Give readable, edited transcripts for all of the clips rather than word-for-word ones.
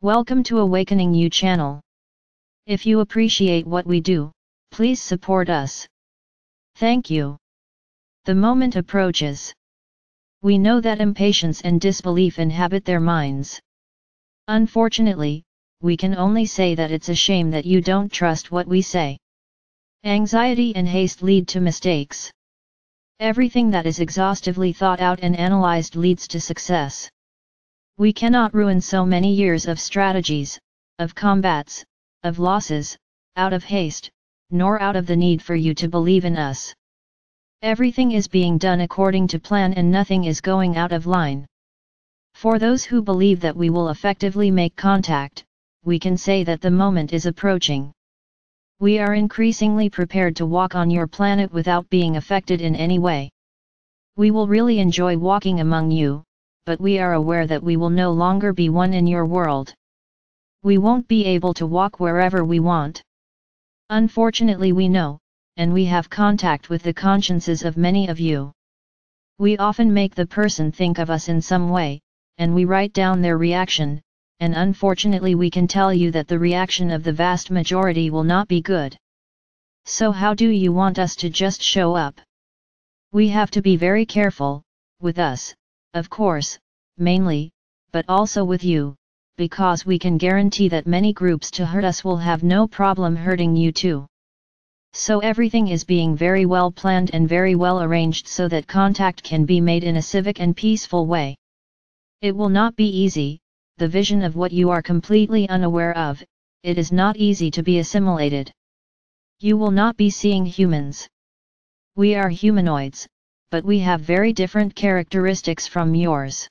Welcome to Awakening You channel. If you appreciate what we do, please support us. Thank you. The moment approaches. We know that impatience and disbelief inhabit their minds. Unfortunately, we can only say that it's a shame that you don't trust what we say. Anxiety and haste lead to mistakes. Everything that is exhaustively thought out and analyzed leads to success. We cannot ruin so many years of strategies, of combats, of losses, out of haste, nor out of the need for you to believe in us. Everything is being done according to plan and nothing is going out of line. For those who believe that we will effectively make contact, we can say that the moment is approaching. We are increasingly prepared to walk on your planet without being affected in any way. We will really enjoy walking among you, but we are aware that we will no longer be one in your world. We won't be able to walk wherever we want. Unfortunately, we know, and we have contact with the consciences of many of you. We often make the person think of us in some way, and we write down their reaction, and unfortunately we can tell you that the reaction of the vast majority will not be good. So how do you want us to just show up? We have to be very careful, with us, of course, mainly, but also with you, because we can guarantee that many groups to hurt us will have no problem hurting you too. So everything is being very well planned and very well arranged so that contact can be made in a civic and peaceful way. It will not be easy, the vision of what you are completely unaware of, it is not easy to be assimilated. You will not be seeing humans. We are humanoids, but we have very different characteristics from yours.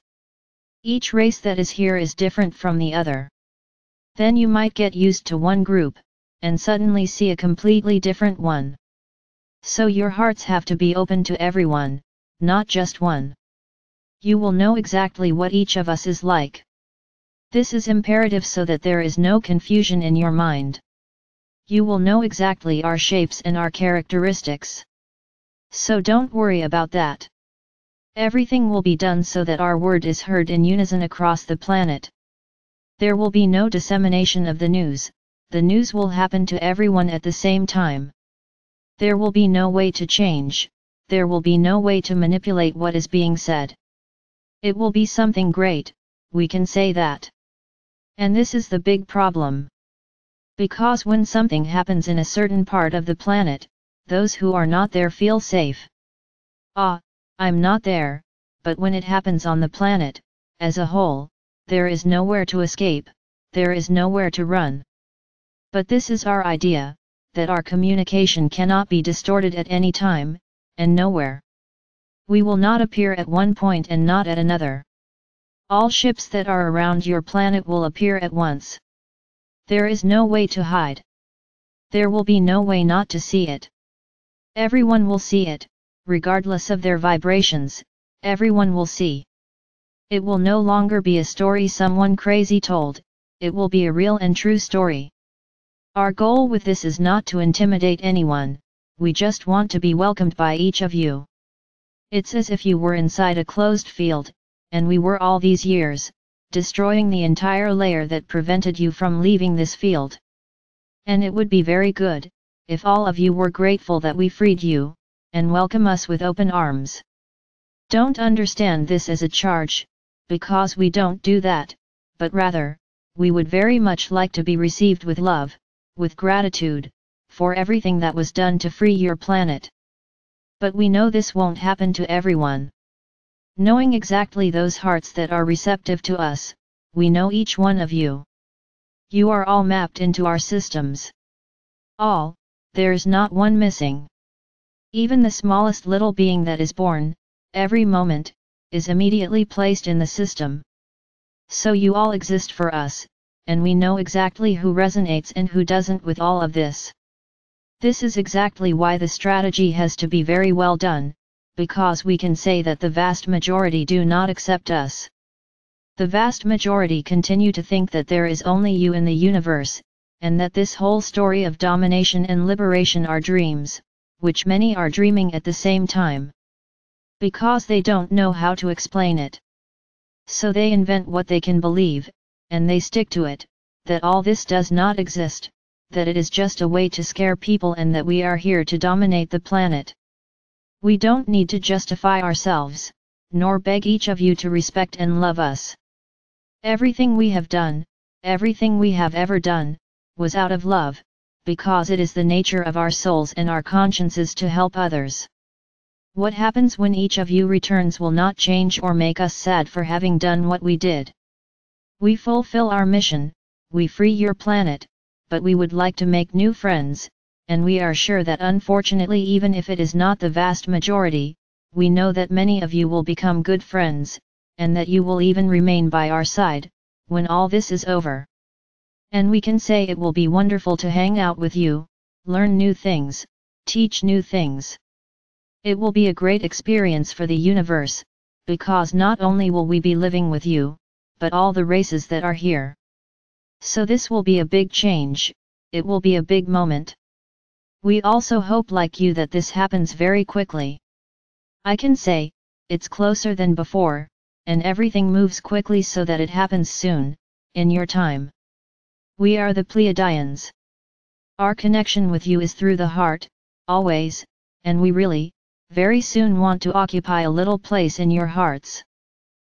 Each race that is here is different from the other. Then you might get used to one group, and suddenly see a completely different one. So your hearts have to be open to everyone, not just one. You will know exactly what each of us is like. This is imperative so that there is no confusion in your mind. You will know exactly our shapes and our characteristics. So don't worry about that. Everything will be done so that our word is heard in unison across the planet. There will be no dissemination of the news will happen to everyone at the same time. There will be no way to change, there will be no way to manipulate what is being said. It will be something great, we can say that. And this is the big problem. Because when something happens in a certain part of the planet, those who are not there feel safe. I'm not there, but when it happens on the planet, as a whole, there is nowhere to escape, there is nowhere to run. But this is our idea, that our communication cannot be distorted at any time, and nowhere. We will not appear at one point and not at another. All ships that are around your planet will appear at once. There is no way to hide. There will be no way not to see it. Everyone will see it, regardless of their vibrations, everyone will see. It will no longer be a story someone crazy told, it will be a real and true story. Our goal with this is not to intimidate anyone, we just want to be welcomed by each of you. It's as if you were inside a closed field, and we were all these years, destroying the entire layer that prevented you from leaving this field. And it would be very good, if all of you were grateful that we freed you, and welcome us with open arms. Don't understand this as a charge, because we don't do that, but rather, we would very much like to be received with love, with gratitude, for everything that was done to free your planet. But we know this won't happen to everyone. Knowing exactly those hearts that are receptive to us, we know each one of you. You are all mapped into our systems. All, there's not one missing. Even the smallest little being that is born, every moment, is immediately placed in the system. So you all exist for us, and we know exactly who resonates and who doesn't with all of this. This is exactly why the strategy has to be very well done, because we can say that the vast majority do not accept us. The vast majority continue to think that there is only you in the universe, and that this whole story of domination and liberation are dreams, which many are dreaming at the same time. Because they don't know how to explain it. So they invent what they can believe, and they stick to it, that all this does not exist, that it is just a way to scare people and that we are here to dominate the planet. We don't need to justify ourselves, nor beg each of you to respect and love us. Everything we have done, everything we have ever done, was out of love, because it is the nature of our souls and our consciences to help others. What happens when each of you returns will not change or make us sad for having done what we did. We fulfill our mission, we free your planet, but we would like to make new friends, and we are sure that unfortunately even if it is not the vast majority, we know that many of you will become good friends, and that you will even remain by our side, when all this is over. And we can say it will be wonderful to hang out with you, learn new things, teach new things. It will be a great experience for the universe, because not only will we be living with you, but all the races that are here. So this will be a big change, it will be a big moment. We also hope like you that this happens very quickly. I can say, it's closer than before, and everything moves quickly so that it happens soon, in your time. We are the Pleiadians. Our connection with you is through the heart, always, and we really, very soon want to occupy a little place in your hearts.